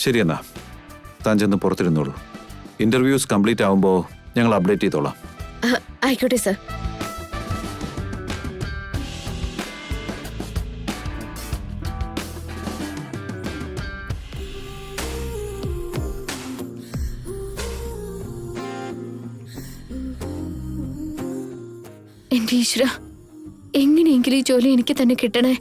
ശരി എന്നാ താൻ ചെന്ന് പുറത്തിരുന്നോളൂ. ഇന്റർവ്യൂസ് കംപ്ലീറ്റ് ആവുമ്പോൾ ഞങ്ങൾ അപ്ഡേറ്റ് ചെയ്തോളാം. ആയിക്കോട്ടെ സർ. എന്റെ ഈശ്വര, എങ്ങനെയെങ്കിലും ഈ ജോലി എനിക്ക് തന്നെ കിട്ടണേ.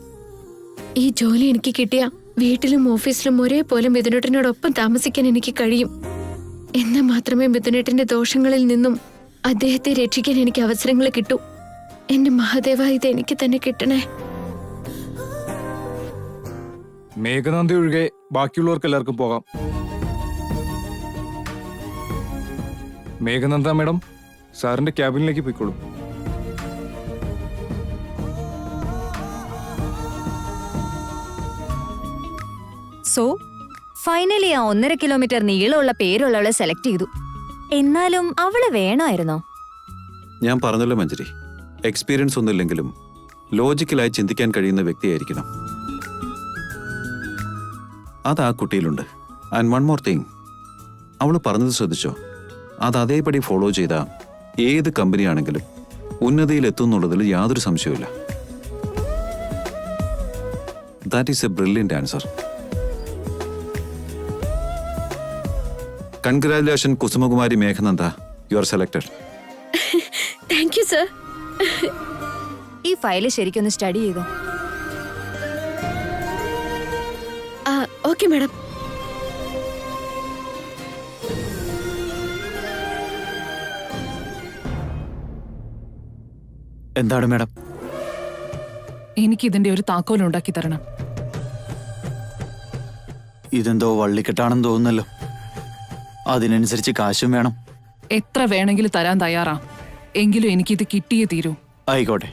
ഈ ജോലി എനിക്ക് കിട്ടിയ വീട്ടിലും ഓഫീസിലും ഒരേപോലെ മിഥുനേട്ടനോടൊപ്പം താമസിക്കാൻ എനിക്ക് കഴിയും. എന്നാൽ മാത്രമേ മിഥുനേട്ടന്റെ ദോഷങ്ങളിൽ നിന്നും അദ്ദേഹത്തെ രക്ഷിക്കാൻ എനിക്ക് അവസരങ്ങൾ കിട്ടൂ. എന്റെ മഹാദേവ, ഇത് എനിക്ക് തന്നെ കിട്ടണേ. മേഘനാന്തി ഒഴികെ ബാക്കിയുള്ളവർക്ക് എല്ലാവർക്കും പോകാം. മേഘനന്ദ മാഡം സാറിന്റെ ക്യാബിനിലേക്ക് പോയിക്കോളൂ. സോ ഫൈനലി ആ 1.5 കിലോമീറ്റർ നീളമുള്ള പേരുള്ളവളെ സെലക്ട് ചെയ്തു. എന്നാലും അവള് വേണമായിരുന്നോ? ഞാൻ പറഞ്ഞല്ലോ മഞ്ജരി, എക്സ്പീരിയൻസ് ഒന്നുമില്ലെങ്കിലും ലോജിക്കലായി ചിന്തിക്കാൻ കഴിയുന്ന വ്യക്തിയായിരിക്കണം. അത് ആ കുട്ടിയിലുണ്ട്. ആൻഡ് വൺ മോർ തിങ്, അവൾ പറഞ്ഞത് ശ്രദ്ധിച്ചോ? അത് അതേപടി ഫോളോ ചെയ്ത ഏത് കമ്പനിയാണെങ്കിലും ഉന്നതിയിലെത്തുന്നുള്ളതിൽ യാതൊരു സംശയവുമില്ല. That is a brilliant answer. Congratulation Kusumakumari Meghananda, you are selected. Thank you sir. ഈ ഫയല് ശരിക്കൊന്ന് സ്റ്റഡി ചെയ്തോ? Okay madam. എന്താണ് മാഡം? എനിക്കിതിന്റെ ഒരു താക്കോൽ ഉണ്ടാക്കി തരണം. ഇതെന്തോ വള്ളിക്കെട്ടാണെന്ന് തോന്നുന്നല്ലോ. അതിനനുസരിച്ച് കാശും വേണം. എത്ര വേണമെങ്കിലും തരാൻ തയ്യാറാ, എങ്കിലും എനിക്കിത് കിട്ടിയേ തീരൂ. ആയിക്കോട്ടെ.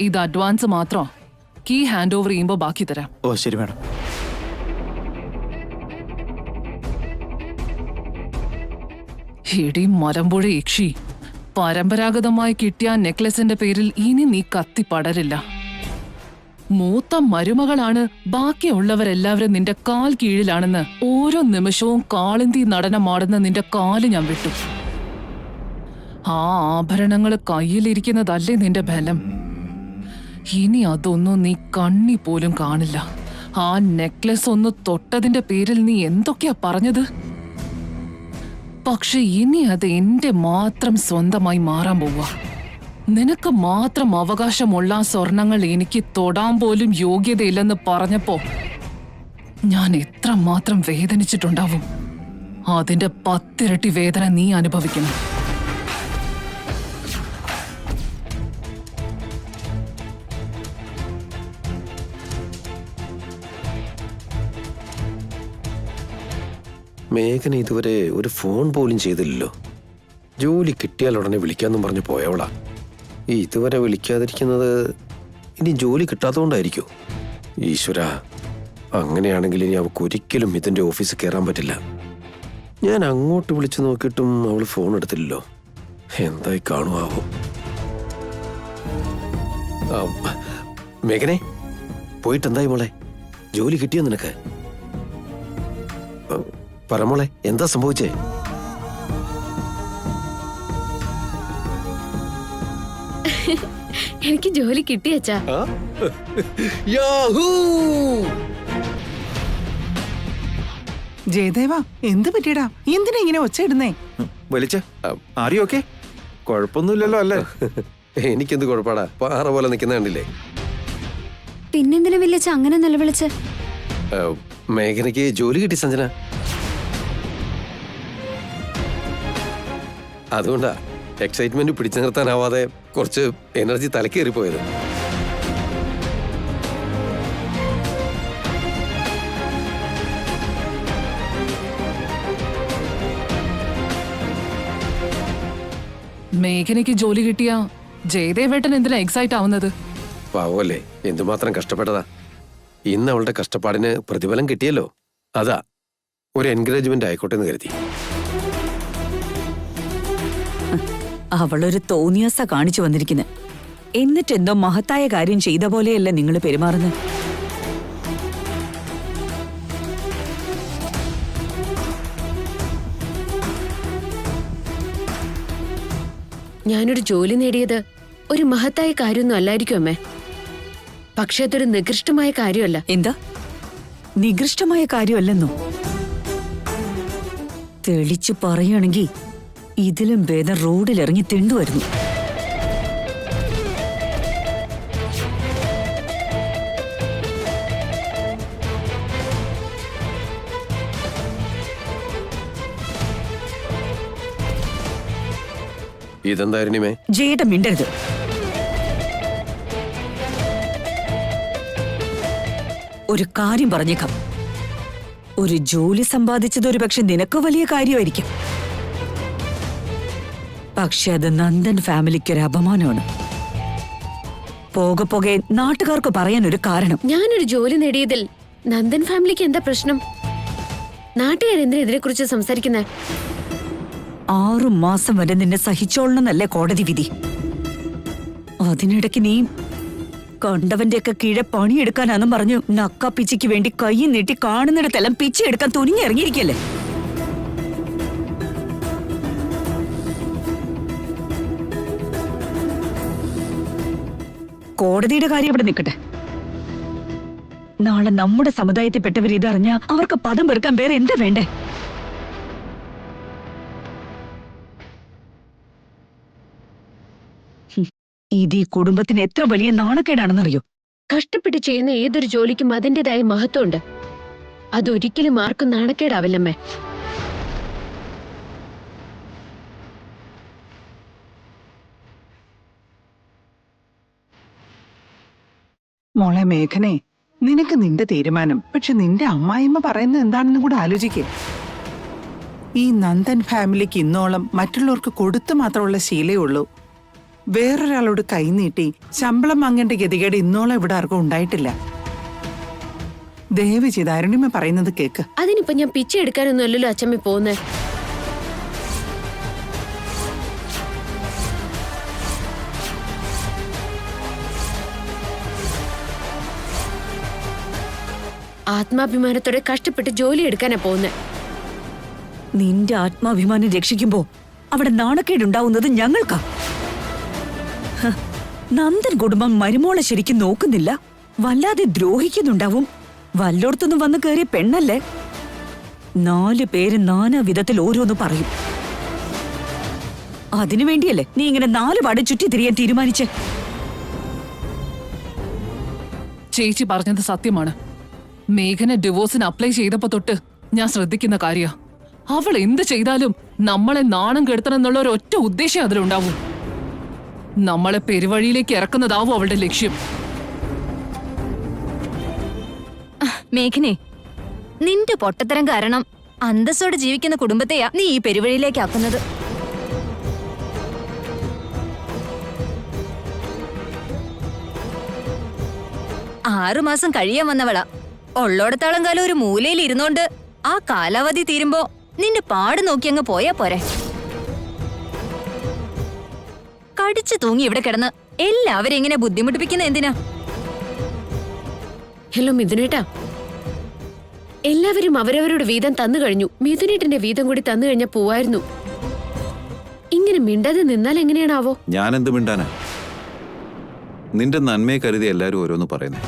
ഇത് അഡ്വാൻസ് മാത്രം. കീ ഹാൻഡ് ഓവർ ചെയ്യുമ്പോ ബാക്കി തരാം. ഓ ശരി മാഡം. എടി മലമ്പുഴ യക്ഷി, പരമ്പരാഗതമായി കിട്ടിയ നെക്ലസിന്റെ പേരിൽ ഇനി നീ കത്തി പടരില്ല. മൂത്ത മരുമകളാണ്, ബാക്കിയുള്ളവരെല്ലാവരും നിന്റെ കാൽ കീഴിലാണെന്ന് ഓരോ നിമിഷവും കാളിന്തി നടനമാടുന്ന നിന്റെ കാല് ഞാൻ വിട്ടു. ആ ആഭരണങ്ങള് കയ്യിലിരിക്കുന്നതല്ലേ നിന്റെ ബലം. ഇനി അതൊന്നും നീ കണ്ണി പോലും കാണില്ല. ആ നെക്ലസ് ഒന്ന് തൊട്ടതിന്റെ പേരിൽ നീ എന്തൊക്കെയാ പറഞ്ഞത്? പക്ഷെ ഇനി അത് എന്റെ മാത്രം സ്വന്തമായി മാറാൻ പോവാ. നിനക്ക് മാത്രം അവകാശമുള്ള സ്വർണങ്ങൾ എനിക്ക് തൊടാൻ പോലും യോഗ്യതയില്ലെന്ന് പറഞ്ഞപ്പോ ഞാൻ എത്രമാത്രം വേദനിച്ചിട്ടുണ്ടാവും. അതിന്റെ 10 ഇരട്ടി വേദന നീ അനുഭവിക്കണം. മേഘന ഇതുവരെ ഒരു ഫോൺ പോലും ചെയ്തില്ലല്ലോ. ജോലി കിട്ടിയാൽ ഉടനെ വിളിക്കാമെന്നും പറഞ്ഞ് പോയവളാ. ഇതുവരെ വിളിക്കാതിരിക്കുന്നത് ഇനി ജോലി കിട്ടാത്തതുകൊണ്ടായിരിക്കോ? ഈശ്വര, അങ്ങനെയാണെങ്കിൽ ഇനി അവൾക്ക് ഒരിക്കലും ഇതിൻ്റെ ഓഫീസിൽ കയറാൻ പറ്റില്ല. ഞാൻ അങ്ങോട്ട് വിളിച്ചു നോക്കിയിട്ടും അവൾ ഫോൺ എടുത്തില്ലല്ലോ. എന്തായി കാണുമാവോ? മേഘനെ, പോയിട്ടെന്തായി മോളെ? ജോലി കിട്ടിയോ നിനക്ക്? പറമോളെ, എന്താ സംഭവിച്ചേ? എനിക്ക് ജോലി കിട്ടിയച്ചാ. ജയദേവ, എന്ത് പറ്റിയടാ? എന്തിനാ ഇങ്ങനെ ഒച്ചയിടുന്നേ? വലിച്ച ആരെയും ഓക്കെ? കുഴപ്പമൊന്നുമില്ലല്ലോ അല്ലേ? എനിക്കെന്ത് കുഴപ്പമാടാ? പാറ പോലെ നിൽക്കുന്ന കണ്ടില്ലേ? പിന്നെന്തിനാ വിളിച്ച അങ്ങനെ നിലവിളിച്ച്? മേഘനയ്ക്ക് ജോലി കിട്ടി സഞ്ജന. അതുകൊണ്ടാ എക്സൈറ്റ്മെന്റ് പിടിച്ചു നിർത്താനാവാതെ കുറച്ച് എനർജി തലക്കേറിപ്പോയത്. മേഘനയ്ക്ക് ജോലി കിട്ടിയ ജയദേവേട്ടൻ എന്തിനാ എക്സൈറ്റ് ആവുന്നത്? പാവല്ലേ, എന്തുമാത്രം കഷ്ടപ്പെട്ടതാ. ഇന്ന് അവളുടെ കഷ്ടപ്പാടിന് പ്രതിഫലം കിട്ടിയല്ലോ. അതാ ഒരു എൻകറേജ്മെന്റ് ആയിക്കോട്ടെ എന്ന് കരുതി. അവളൊരു തോന്നിയാസ കാണിച്ചു വന്നിരിക്കുന്നത്. എന്നിട്ടെന്തോ മഹത്തായ കാര്യം ചെയ്ത പോലെയല്ല നിങ്ങൾ പെരുമാറുന്നത്. ഞാനൊരു ജോലി നേടിയത് ഒരു മഹത്തായ കാര്യമൊന്നും അല്ലായിരിക്കും അമ്മേ. പക്ഷെ അതൊരു നികൃഷ്ടമായ കാര്യമല്ല. എന്താ നികൃഷ്ടമായ കാര്യമല്ലെന്നോ? തെളിച്ചു പറയുകയാണെങ്കിൽ ഇതിലും ഭേദം റോഡിലിറങ്ങി തിണ്ടുവരുന്നു. ഇതെന്തായിരുന്നേ? ജയേട്ടൻ മിണ്ടരുത്. ഒരു കാര്യം പറഞ്ഞേക്കാം. ഒരു ജോലി സമ്പാദിച്ചത് ഒരു പക്ഷെ നിനക്ക് വലിയ കാര്യമായിരിക്കും. പക്ഷെ അത് നന്ദൻ ഫാമിലിക്ക് ഒരു അപമാനമാണ്. പോകെ പോകെ നാട്ടുകാർക്ക് പറയാൻ ഒരു കാരണം. ഞാനൊരു ജോലി നേടിയതിൽ നന്ദൻ ഫാമിലിക്ക് എന്താ പ്രശ്നം? നാട്ടുകാരെന്തിനാ ഇതിനെക്കുറിച്ച് സംസാരിക്കുന്നേ? 6 മാസം വരെ നിന്നെ സഹിച്ചോളണമെന്നല്ലേ കോടതി വിധി. അതിനിടയ്ക്ക് നീ കണ്ടവന്റെയൊക്കെ കീഴെ പണിയെടുക്കാനാന്നും പറഞ്ഞു നക്ക പിച്ചിക്ക് വേണ്ടി കൈ നീട്ടി കാണുന്നിടത്തെല്ലാം പിച്ചെടുക്കാൻ തുനിഞ്ഞിറങ്ങിയിരിക്കല്ലേ. കോടതിയുടെ കാര്യം ഇവിടെ നിൽക്കട്ടെ. നാളെ നമ്മുടെ സമുദായത്തിൽപ്പെട്ടവർ ഇതറിഞ്ഞ അവർക്ക് പദം വെറുക്കാൻ വേറെ എന്താ വേണ്ടേ? ഇത് ഈ കുടുംബത്തിന് എത്ര വലിയ നാണക്കേടാണെന്നറിയോ? കഷ്ടപ്പെട്ട് ചെയ്യുന്ന ഏതൊരു ജോലിക്കും അതിൻ്റെതായ മഹത്വമുണ്ട്. അതൊരിക്കലും ആർക്കും നാണക്കേടാവില്ലമ്മേ. മോളെ മേഘനെ, നിനക്ക് നിന്റെ തീരുമാനം. പക്ഷെ നിന്റെ അമ്മായിമ്മ പറയുന്നത് എന്താണെന്ന് കൂടെ ആലോചിക്കേ. ഈ നന്ദൻ ഫാമിലിക്ക് ഇന്നോളം മറ്റുള്ളവർക്ക് കൊടുത്തു മാത്രമുള്ള ശീലേ ഉള്ളൂ. വേറൊരാളോട് കൈനീട്ടി ശമ്പളം വാങ്ങേണ്ട ഗതികേട് ഇന്നോളം ഇവിടെ ആർക്കും ഉണ്ടായിട്ടില്ല. ദയവ് ചെയ്ത് അരുണിമ പറയുന്നത് കേക്ക്. അതിനിപ്പോ ഞാൻ പിച്ചെ എടുക്കാനൊന്നും അല്ലല്ലോ അച്ഛമ്മ പോകുന്നേ. ആത്മാഭിമാനത്തോടെ കഷ്ടപ്പെട്ട് ജോലി എടുക്കാനാ പോകുന്നേ. നിന്റെ ആത്മാഭിമാനം രക്ഷിക്കുമ്പോ അവിടെ നാണക്കേടുണ്ടാവുന്നത് ഞങ്ങൾക്കാ. നന്ദൻ കുടുംബം മരുമോളെ ശരിക്കും നോക്കുന്നില്ല, വല്ലാതെ ദ്രോഹിക്കുന്നുണ്ടാവും. വല്ലോടത്തൊന്നും വന്ന് കയറിയ പെണ്ണല്ലേ. 4 പേര് നാനാ വിധത്തിൽ ഓരോന്ന് പറയും. അതിനുവേണ്ടിയല്ലേ നീ ഇങ്ങനെ 4 പാട് ചുറ്റി തിരിയാൻ തീരുമാനിച്ചേ? ചേച്ചി പറഞ്ഞത് സത്യമാണ്. മേഘന ഡിവോഴ്സിന് അപ്ലൈ ചെയ്തപ്പോ തൊട്ട് ഞാൻ ശ്രദ്ധിക്കുന്ന കാര്യ. അവൾ എന്ത് ചെയ്താലും നമ്മളെ നാണം കെടുത്തണം എന്നുള്ള ഒരു ഒറ്റ ഉദ്ദേശം അതിലുണ്ടാവും. നമ്മളെ പെരുവഴിയിലേക്ക് ഇറക്കുന്നതാവും അവളുടെ ലക്ഷ്യം. മേഘനെ, നിന്റെ പൊട്ടത്തരം കാരണം അന്തസ്സോടെ ജീവിക്കുന്ന കുടുംബത്തെയാ നീ ഈ പെരുവഴിയിലേക്ക് ആക്കുന്നത്. ആറുമാസം കഴിയാൻ വന്നവളാ. ഉള്ളോടത്തോളം കാലം ഒരു മൂലയിൽ ഇരുന്നോണ്ട് ആ കാലാവധി തീരുമ്പോ നിന്റെ പാട് നോക്കി അങ്ങ് പോയാ പോരെ. കടിച്ചു തൂങ്ങി ഇവിടെ കിടന്ന് എല്ലാവരും ഇങ്ങനെ ബുദ്ധിമുട്ടിപ്പിക്കുന്ന എന്തിനാ? ഹലോ മിഥുനേട്ടാ, എല്ലാവരും അവരവരുടെ വീതം തന്നു കഴിഞ്ഞു. മിഥുനേട്ടന്റെ വീതം കൂടി തന്നു കഴിഞ്ഞാൽ പോവായിരുന്നു. ഇങ്ങനെ മിണ്ടാതെ നിന്നാൽ എങ്ങനെയാണാവോ? ഞാനെന്ത് മിണ്ടാനാ? നിന്റെ നന്മയെ കരുതി എല്ലാരും ഓരോന്ന് പറയുന്നേ.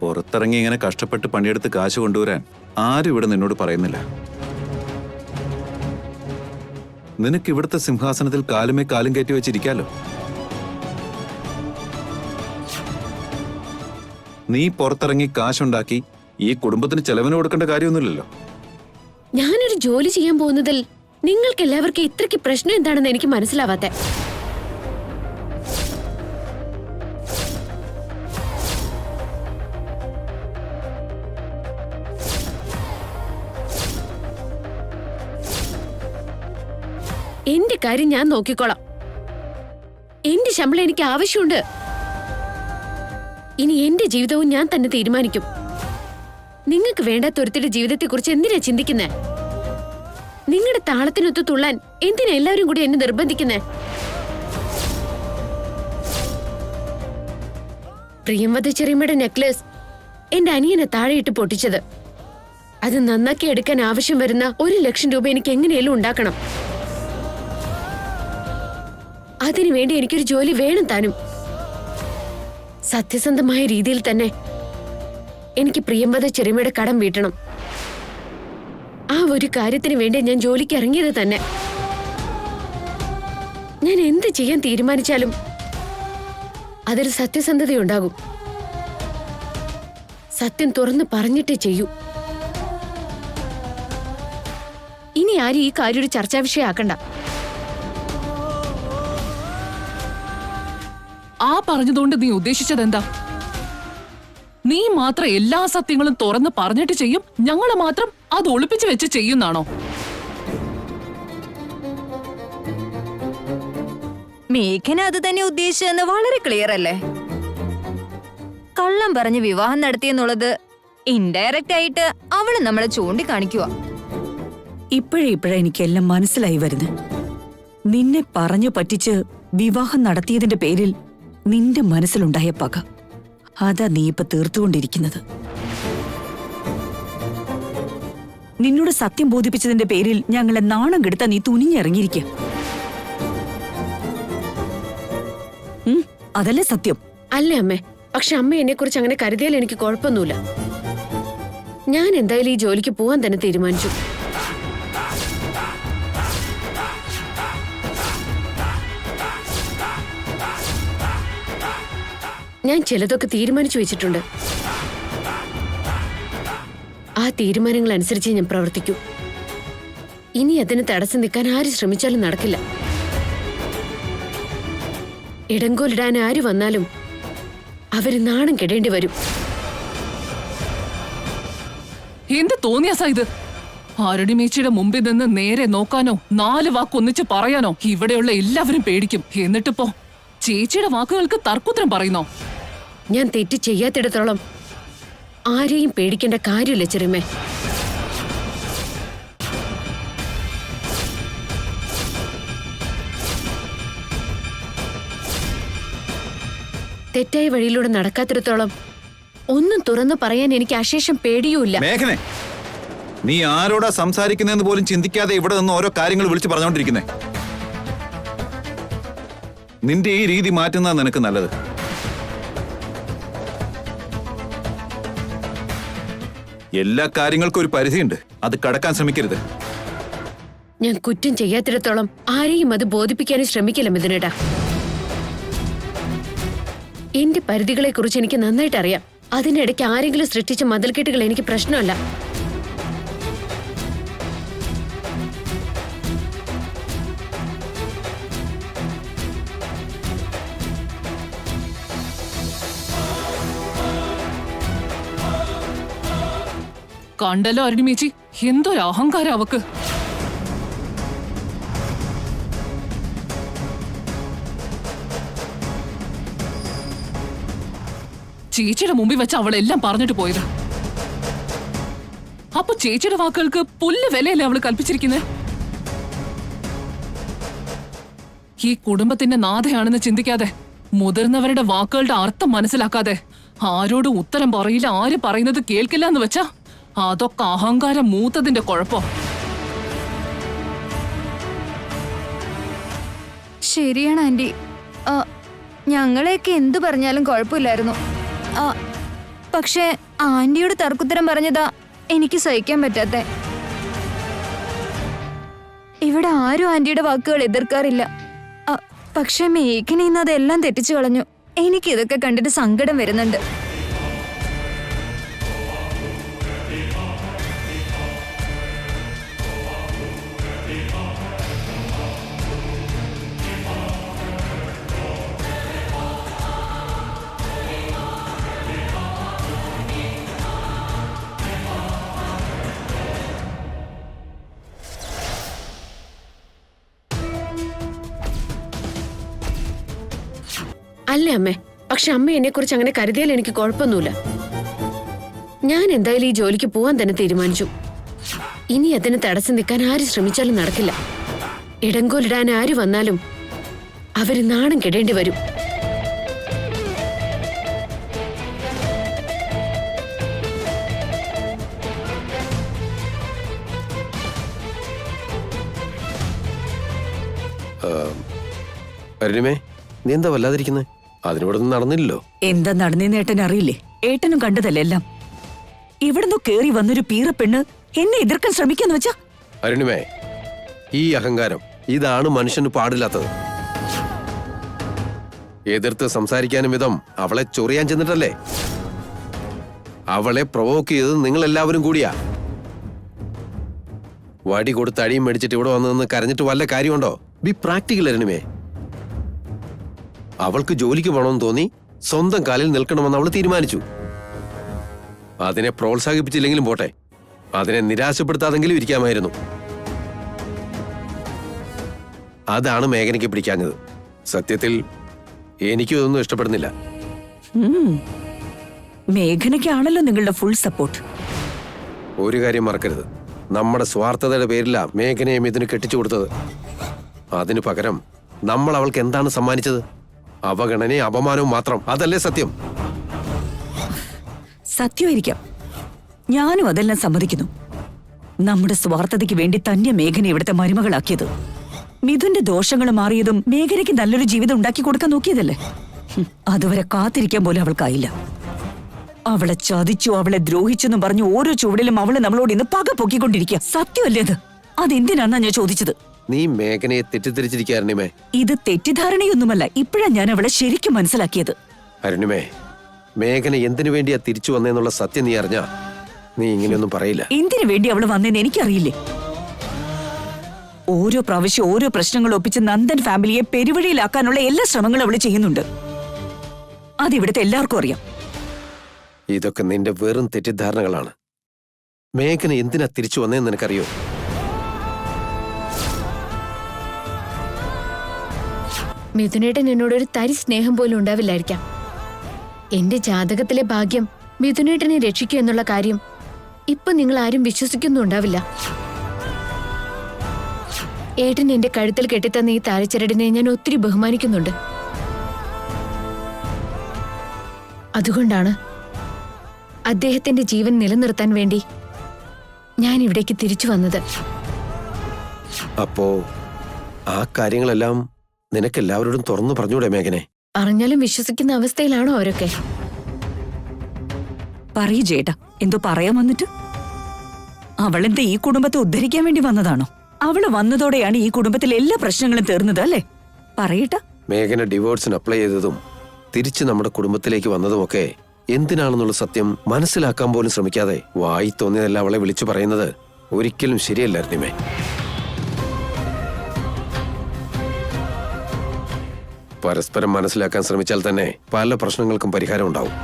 പുറത്തിറങ്ങി ഇങ്ങനെ കഷ്ടപ്പെട്ട് പണിയെടുത്ത് കാശ് കൊണ്ടുവരാൻ ആരും ഇവിടെ നിന്നോട് പറയുന്നില്ല. നിനക്ക് ഇവിടുത്തെ സിംഹാസനത്തിൽ കാലുമേ കാലും കയറ്റി വെച്ചിരിക്കാലോ. നീ പുറത്തിറങ്ങി കാശുണ്ടാക്കി ഈ കുടുംബത്തിന് ചെലവിന് കൊടുക്കേണ്ട കാര്യമൊന്നുമില്ലല്ലോ. ഞാനൊരു ജോലി ചെയ്യാൻ പോകുന്നതിൽ നിങ്ങൾക്ക് എല്ലാവർക്കും ഇത്രയ്ക്ക് പ്രശ്നം എന്താണെന്ന് എനിക്ക് മനസ്സിലാവാത്തെ. എന്റെ കാര്യം ഞാൻ നോക്കിക്കോളാം. എന്റെ ശമ്പളം എനിക്ക് ആവശ്യമുണ്ട്. ഇനി എന്റെ ജീവിതവും ഞാൻ തന്നെ തീരുമാനിക്കും. നിങ്ങൾക്ക് വേണ്ടാത്ത ഒരുത്തിന്റെ ജീവിതത്തെക്കുറിച്ച് എന്തിനാ ചിന്തിക്കുന്നേ? നിങ്ങളുടെ താളത്തിനൊത്ത് തുള്ളാൻ എന്തിനാ എല്ലാവരും കൂടി എന്നെ നിർബന്ധിക്കുന്നേ? പ്രിയംവദ ചെറിയമ്മയുടെ നെക്ലസ് എന്റെ അനിയനെ താഴെയിട്ട് പൊട്ടിച്ചത് അത് നന്നാക്കി എടുക്കാൻ ആവശ്യം വരുന്ന 1 ലക്ഷം രൂപ എനിക്ക് എങ്ങനെയെങ്കിലും ഉണ്ടാക്കണം. അതിനുവേണ്ടി എനിക്കൊരു ജോലി വേണം താനും. സത്യസന്ധമായ രീതിയിൽ തന്നെ എനിക്ക് പ്രിയംവദ ചെറിയമ്മയുടെ കടം വീട്ടണം. ആ ഒരു കാര്യത്തിന് വേണ്ടി ഞാൻ ജോലിക്ക് ഇറങ്ങിയത് തന്നെ. ഞാൻ എന്ത് ചെയ്യാൻ തീരുമാനിച്ചാലും അതിൽ സത്യസന്ധതയുണ്ടാകും. സത്യം തുറന്ന് പറഞ്ഞിട്ടേ ചെയ്യൂ. ഇനി ആരും ഈ കാര്യം ഒരു ചർച്ചാ വിഷയമാക്കണ്ട. ആ പറഞ്ഞതുകൊണ്ട് നീ ഉദ്ദേശിച്ചത് എന്താ? നീ മാത്രം എല്ലാ സത്യങ്ങളും തുറന്ന് പറഞ്ഞിട്ട് ചെയ്യും, ഞങ്ങള് മാത്രം അത് ഒളിപ്പിച്ചു വെച്ച് ചെയ്യുന്നാണോ? മേഘന അത് തന്നെ ഉദ്ദേശിച്ചതെന്ന് വളരെ ക്ലിയർ അല്ലേ? കള്ളം പറഞ്ഞ് വിവാഹം നടത്തിയെന്നുള്ളത് ഇൻഡയറക്റ്റ് ആയിട്ട് അവള് നമ്മളെ ചൂണ്ടിക്കാണിക്കുക. ഇപ്പോഴേ എനിക്കെല്ലാം മനസ്സിലായി വരുന്നു. നിന്നെ പറഞ്ഞു പറ്റിച്ച് വിവാഹം നടത്തിയതിന്റെ പേരിൽ നിന്റെ മനസ്സിലുണ്ടായ പക, അതാ നീ ഇപ്പൊ തീർത്തുകൊണ്ടിരിക്കുന്നത്. നിന്നോട് സത്യം ബോധിപ്പിച്ചതിന്റെ പേരിൽ ഞങ്ങളെ നാണം കെടുത്താൻ നീ തുനിഞ്ഞിറങ്ങിയിരിക്കുക. അതല്ലേ സത്യം? അല്ലേ അമ്മേ? പക്ഷെ അമ്മ എന്നെ കുറിച്ച് അങ്ങനെ കരുതിയാൽ എനിക്ക് കുഴപ്പമൊന്നുമില്ല. ഞാൻ എന്തായാലും ഈ ജോലിക്ക് പോവാൻ തന്നെ തീരുമാനിച്ചു. ഞാൻ ചിലതൊക്കെ തീരുമാനിച്ചു വെച്ചിട്ടുണ്ട്. ആ തീരുമാനങ്ങൾ അനുസരിച്ച് ഞാൻ പ്രവർത്തിക്കൂ. ഇനി അതിന് തടസ്സം നിൽക്കാൻ ആര് ശ്രമിച്ചാലും നടക്കില്ല. ഇടങ്കോലിടാൻ ആര് വന്നാലും അവര് നാണം കെടേണ്ടി വരും. എന്ത് തോന്നിയാസാ ഇത്? അരുണിമേച്ചിയുടെ മുമ്പിൽ നിന്ന് നേരെ നോക്കാനോ 4 വാക്കൊന്നിച്ച് പറയാനോ ഇവിടെയുള്ള എല്ലാവരും പേടിക്കും. എന്നിട്ടിപ്പോ ചേച്ചിയുടെ വാക്കുകൾക്ക് തർക്കുത്തരം പറയുന്നോ? ഞാൻ തെറ്റ് ചെയ്യാത്തിടത്തോളം ആരെയും പേടിക്കേണ്ട കാര്യമില്ല ചെറിയമ്മേ. തെറ്റായ വഴിയിലൂടെ നടക്കാത്തിടത്തോളം ഒന്നും തുറന്നു പറയാൻ എനിക്ക് അശേഷം പേടിയുമില്ല. മേഘനെ, നീ ആരോടാ സംസാരിക്കുന്നതെന്ന് പോലും ചിന്തിക്കാതെ ഇവിടെ നിന്ന് ഓരോ കാര്യങ്ങൾ വിളിച്ചു പറഞ്ഞുകൊണ്ടിരിക്കുന്നേ. നിന്റെ ഈ രീതി മാറ്റുന്നതാ നിനക്ക് നല്ലത്. എല്ലാ കാര്യങ്ങൾക്കും ഒരു പരിധിയുണ്ട്, അത് കടക്കാൻ ശ്രമിക്കരുത്. ഞാൻ കുറ്റം ചെയ്യാത്തിടത്തോളം ആരെയും അത് ബോധിപ്പിക്കാനും ശ്രമിക്കില്ല മിഥുനേട്ടാ. എന്റെ പരിധികളെ കുറിച്ച് എനിക്ക് നന്നായിട്ട് അറിയാം. അതിനിടയ്ക്ക് ആരെങ്കിലും സൃഷ്ടിച്ച മതിൽക്കെട്ടുകൾ എനിക്ക് പ്രശ്നമല്ല. കണ്ടല്ലോ അരുണിമേച്ചി, എന്തൊരു അഹങ്കാരം അവക്ക്. ചേച്ചിയുടെ മുമ്പിൽ വെച്ച് അവളെല്ലാം പറഞ്ഞിട്ട് പോയത്. അപ്പൊ ചേച്ചിയുടെ വാക്കുകൾക്ക് പുല്ല് വിലയല്ലേ അവള് കൽപ്പിച്ചിരിക്കുന്നത്? ഈ കുടുംബത്തിന്റെ നാഥയാണെന്ന് ചിന്തിക്കാതെ, മുതിർന്നവരുടെ വാക്കുകളുടെ അർത്ഥം മനസ്സിലാക്കാതെ, ആരോടും ഉത്തരം പറയില്ല, ആര് പറയുന്നത് കേൾക്കില്ല എന്ന് വെച്ചാ അതൊക്കെ അഹങ്കാരം മൂത്തതിന്റെ കുഴപ്പം. ശരിയാണ് ആന്റി. ഞങ്ങളെയൊക്കെ എന്തു പറഞ്ഞാലും കുഴപ്പമില്ലായിരുന്നു. പക്ഷെ ആന്റിയോട് തർക്കുത്തരം പറഞ്ഞതാ എനിക്ക് സഹിക്കാൻ പറ്റാത്ത. ഇവിടെ ആരും ആന്റിയുടെ വാക്കുകൾ എതിർക്കാറില്ല. പക്ഷെ മേഘന ഇന്ന് അതെല്ലാം തെറ്റിച്ചു കളഞ്ഞു. എനിക്കിതൊക്കെ കണ്ടിട്ട് സങ്കടം വരുന്നുണ്ട്. അല്ലേ അമ്മേ? പക്ഷെ അമ്മ എന്നെ കുറിച്ച് അങ്ങനെ കരുതിയാൽ എനിക്ക് കുഴപ്പമൊന്നുമില്ല. ഞാൻ എന്തായാലും ഈ ജോലിക്ക് പോവാൻ തന്നെ തീരുമാനിച്ചു. ഇനി അതിന് തടസ്സം നിൽക്കാൻ ആര് ശ്രമിച്ചാലും നടക്കില്ല. ഇടങ്കോലിടാൻ ആര് വന്നാലും അവര് നാണം കെടേണ്ടി വരും. അരുണിമേ, നീ എന്താ വല്ലാതിരിക്കുന്നത്? അതിനിവിടെ ഒന്നും നടന്നില്ലല്ലോ. എന്താ നടന്നേന്ന് ഏട്ടൻ അറിയില്ലേ? ഏട്ടനും കണ്ടതല്ലേ എല്ലാം. ഇവിടുന്ന് കേറി വന്നൊരു പീറപ്പെണ്ണ് എന്നെ എതിർക്കാൻ ശ്രമിക്കാന്ന് വെച്ചാ? അരുണിമേ, ഈ അഹങ്കാരം ഇതാണ് മനുഷ്യന് പാടില്ലാത്തത്. എതിർത്ത് സംസാരിക്കാനും വിധം അവളെ ചൊറിയാൻ ചെന്നിട്ടല്ലേ? അവളെ പ്രൊവോക്ക് ചെയ്തത് നിങ്ങൾ എല്ലാവരും കൂടിയാ. വടി കൊടുത്ത് അടിയും മേടിച്ചിട്ട് ഇവിടെ വന്നു നിന്ന് കരഞ്ഞിട്ട് വല്ല കാര്യമുണ്ടോ? ബി പ്രാക്ടിക്കൽ അരുണിമേ. അവൾക്ക് ജോലിക്ക് പോകണമെന്ന് തോന്നി, സ്വന്തം കാലിൽ നിൽക്കണമെന്ന് അവൾ തീരുമാനിച്ചു. അതിനെ പ്രോത്സാഹിപ്പിച്ചില്ലെങ്കിലും പോട്ടെ, അതിനെ നിരാശപ്പെടുത്താതെങ്കിലും ഇരിക്കാമായിരുന്നു. അതാണ് മേഘനയ്ക്ക് പിടിക്കാഞ്ഞത്. സത്യത്തിൽ എനിക്കും ഇതൊന്നും ഇഷ്ടപ്പെടുന്നില്ല. മേഘനയ്ക്കാണല്ലോ നിങ്ങളുടെ ഫുൾ സപ്പോർട്ട്. ഒരു കാര്യം മറക്കരുത്, നമ്മുടെ സ്വാർത്ഥതയുടെ പേരില മേഘനയും ഇതിന് കെട്ടിച്ചു കൊടുത്തത്. അതിനു പകരം നമ്മൾ അവൾക്ക് എന്താണ് സമ്മാനിച്ചത്? അവഗണനയും അപമാനവും മാത്രം. അതല്ലേ സത്യം? സത്യമായിരിക്കാം, ഞാനും അതെല്ലാം സമ്മതിക്കുന്നു. നമ്മുടെ സ്വാർത്ഥതയ്ക്ക് വേണ്ടി തന്നെ മേഘന ഇവിടുത്തെ മരുമകളാക്കിയത്. മിഥുന്റെ ദോഷങ്ങൾ മാറിയതും മേഘനയ്ക്ക് നല്ലൊരു ജീവിതം ഉണ്ടാക്കി കൊടുക്കാൻ നോക്കിയതല്ലേ? അതുവരെ കാത്തിരിക്കാൻ പോലും അവൾക്കായില്ല. അവളെ ചതിച്ചു, അവളെ ദ്രോഹിച്ചെന്നും പറഞ്ഞു ഓരോ ചുവടിലും അവള് നമ്മളോട് ഇന്ന് പക പൊക്കിക്കൊണ്ടിരിക്കുക. സത്യമല്ലേ അത്? അതെന്തിനാന്നാ ഞാൻ ചോദിച്ചത്. നീ മേഘനയെ തെറ്റിദ്ധരിച്ചിരിക്കാരുണിമേ. ഇത് തെറ്റിദ്ധാരണയൊന്നുമല്ല, ഇപ്പോഴാ ഞാൻ അവളെ ശരിക്കും മനസ്സിലാക്കിയത്. അരുണിമേ, മേഘന എന്തിനു വേണ്ടിയാ തിരിച്ചു വന്നേന്നുള്ള സത്യം നീ അറിഞ്ഞാ നീ ഇങ്ങനെയൊന്നും പറയില്ല. എന്തിനു വേണ്ടി അവള് വന്നേന്ന് എനിക്കറിയില്ലേ. ഓരോ പ്രാവശ്യം ഓരോ പ്രശ്നങ്ങൾ ഒപ്പിച്ച് നന്ദൻ ഫാമിലിയെ പെരുവഴിയിലാക്കാനുള്ള എല്ലാ ശ്രമങ്ങളും അവള് ചെയ്യുന്നുണ്ട്. അതിവിടുത്തെ എല്ലാവർക്കും അറിയാം. ഇതൊക്കെ നിന്റെ വെറും തെറ്റിദ്ധാരണകളാണ്. മേഘന എന്തിനാ തിരിച്ചു വന്നേന്ന് നിനക്കറിയോ? മിഥുനേട്ടൻ എന്നോടൊരു തരി സ്നേഹം പോലും ഉണ്ടാവില്ലായിരിക്കാം. എന്റെ ജാതകത്തിലെ ഭാഗ്യം മിഥുനേട്ടനെ രക്ഷിക്കൂ എന്നുള്ള കാര്യം ഇപ്പൊ നിങ്ങൾ ആരും വിശ്വസിക്കുന്നുണ്ടാവില്ല. ഏട്ടൻ എന്റെ കഴുത്തിൽ കെട്ടിത്തന്ന ഈ താരച്ചരടിനെ ഞാൻ ഒത്തിരി ബഹുമാനിക്കുന്നുണ്ട്. അതുകൊണ്ടാണ് അദ്ദേഹത്തിന്റെ ജീവൻ നിലനിർത്താൻ വേണ്ടി ഞാൻ ഇവിടേക്ക് തിരിച്ചു വന്നത്. അപ്പോ ആ കാര്യങ്ങളെല്ലാം നിനക്കെല്ലാവരോടും തുറന്നു പറഞ്ഞൂടെ മേഘനെ? അറിഞ്ഞാലും വിശ്വസിക്കുന്ന അവസ്ഥയിലാണോ അവരൊക്കെ? പറയൂ ചേട്ടാ, എന്തോ പറയാൻ വന്നിട്ട്. അവളെന്താ ഈ കുടുംബത്തെ ഉദ്ധരിക്കാൻ വേണ്ടി വന്നതാണോ? അവള് വന്നതോടെയാണ് ഈ കുടുംബത്തിലെ എല്ലാ പ്രശ്നങ്ങളും തീർന്നത് അല്ലേ? പറയട്ട. മേഘന ഡിവോഴ്സിന് അപ്ലൈ ചെയ്തതും തിരിച്ച് നമ്മുടെ കുടുംബത്തിലേക്ക് വന്നതുമൊക്കെ എന്തിനാണെന്നുള്ള സത്യം മനസ്സിലാക്കാൻ പോലും ശ്രമിക്കാതെ വായി തോന്നിയതല്ല അവളെ വിളിച്ചു പറയുന്നത് ഒരിക്കലും ശരിയല്ലായിരുന്നേ. പരസ്പരം മനസ്സിലാക്കാൻ ശ്രമിച്ചാൽ തന്നെ പല പ്രശ്നങ്ങൾക്കും പരിഹാരം ഉണ്ടാവും.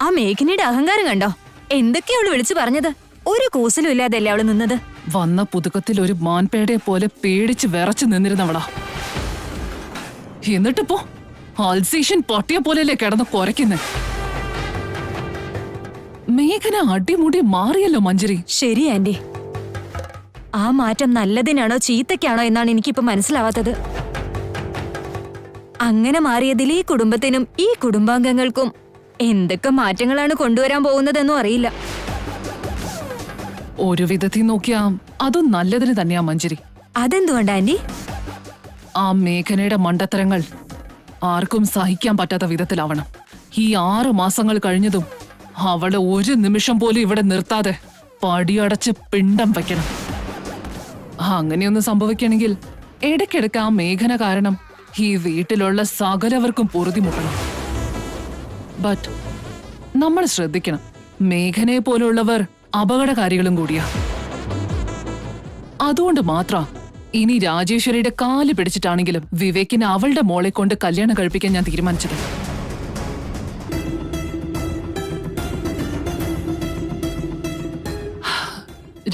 ആ മേഘനയുടെ അഹങ്കാരം കണ്ടോ? എന്തൊക്കെയാ അവള് വിളിച്ചു പറഞ്ഞത്? ഒരു കൂസലും ഇല്ലാതല്ലേ അവള് നിന്നത്. വന്ന പുതുക്കത്തിൽ ഒരു മാൻപേടയെ പോലെ പേടിച്ച് വിറച്ചു നിന്നിരുന്നവളാ. എന്നിട്ടിപ്പോ അൽസീഷൻ പൊട്ടിയ പോലെയല്ലേ കിടന്ന് കുരയ്ക്കുന്നെ. മേഘന അടിമുടി മാറിയല്ലോ മഞ്ജരി. ശരി ആന്റി, ആ മാറ്റം നല്ലതിനാണോ ചീത്തയ്ക്കാണോ എന്നാണ് എനിക്കിപ്പോ മനസ്സിലാവാത്തത്. അങ്ങനെ മാറിയതിൽ ഈ കുടുംബത്തിനും ഈ കുടുംബാംഗങ്ങൾക്കും എന്തൊക്കെ മാറ്റങ്ങളാണ് കൊണ്ടുവരാൻ പോകുന്നതെന്നും അറിയില്ല. ഒരു വിധത്തിൽ നോക്കിയാ അതും നല്ലതിന് തന്നെയാ മഞ്ജരി. അതെന്തുകൊണ്ടാ ആന്റി? ആ മേഘനയുടെ മണ്ടത്തരങ്ങൾ ആർക്കും സഹിക്കാൻ പറ്റാത്ത വിധത്തിലാവണം. ഈ 6 മാസങ്ങൾ കഴിഞ്ഞതും അവളെ ഒരു നിമിഷം പോലും ഇവിടെ നിർത്താതെ പടിയടച്ച് പിണ്ടം വയ്ക്കണം. അങ്ങനെയൊന്നും സംഭവിക്കണമെങ്കിൽ ഇടയ്ക്കിടയ്ക്ക് ആ മേഘന കാരണം ഈ വീട്ടിലുള്ള സകലവർക്കും പൊറുതിമുട്ടണം. ബട്ട് നമ്മൾ ശ്രദ്ധിക്കണം, മേഘനയെ പോലുള്ളവർ അപകടകാരികളും കൂടിയാ. അതുകൊണ്ട് മാത്രം ഇനി രാജേശ്വരിയുടെ കാല് പിടിച്ചിട്ടാണെങ്കിലും വിവേകിന് അവളുടെ മോളെ കൊണ്ട് കല്യാണം കഴിപ്പിക്കാൻ ഞാൻ തീരുമാനിച്ചത്.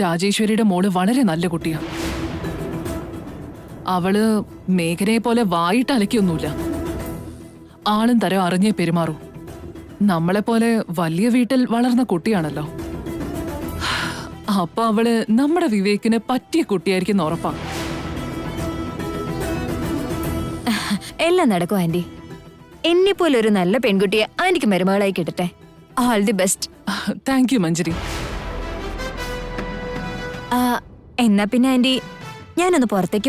രാജേശ്വരിയുടെ മോള് വളരെ നല്ല കുട്ടിയാ. അവള് മേഘനയെ പോലെ വായിട്ട് അലക്കൊന്നുമില്ല. ആളും തരം അറിഞ്ഞേ പെരുമാറൂ. നമ്മളെപ്പോലെ വലിയ വീട്ടിൽ വളർന്ന കുട്ടിയാണല്ലോ. അപ്പൊ അവള് നമ്മുടെ വിവേകിന് പറ്റിയ കുട്ടിയായിരിക്കും ഉറപ്പാ. എല്ലാം നടക്കും ആന്റി. എന്നെ പോലെ ഒരു നല്ല പെൺകുട്ടിയെ ആന്റിക്ക് മരുമകളായി കിട്ടട്ടെ. All the best. Thank you Manjari. എന്നാ പിന്നെ ആന്റി, ഞാനൊന്ന് പുറത്തേക്ക്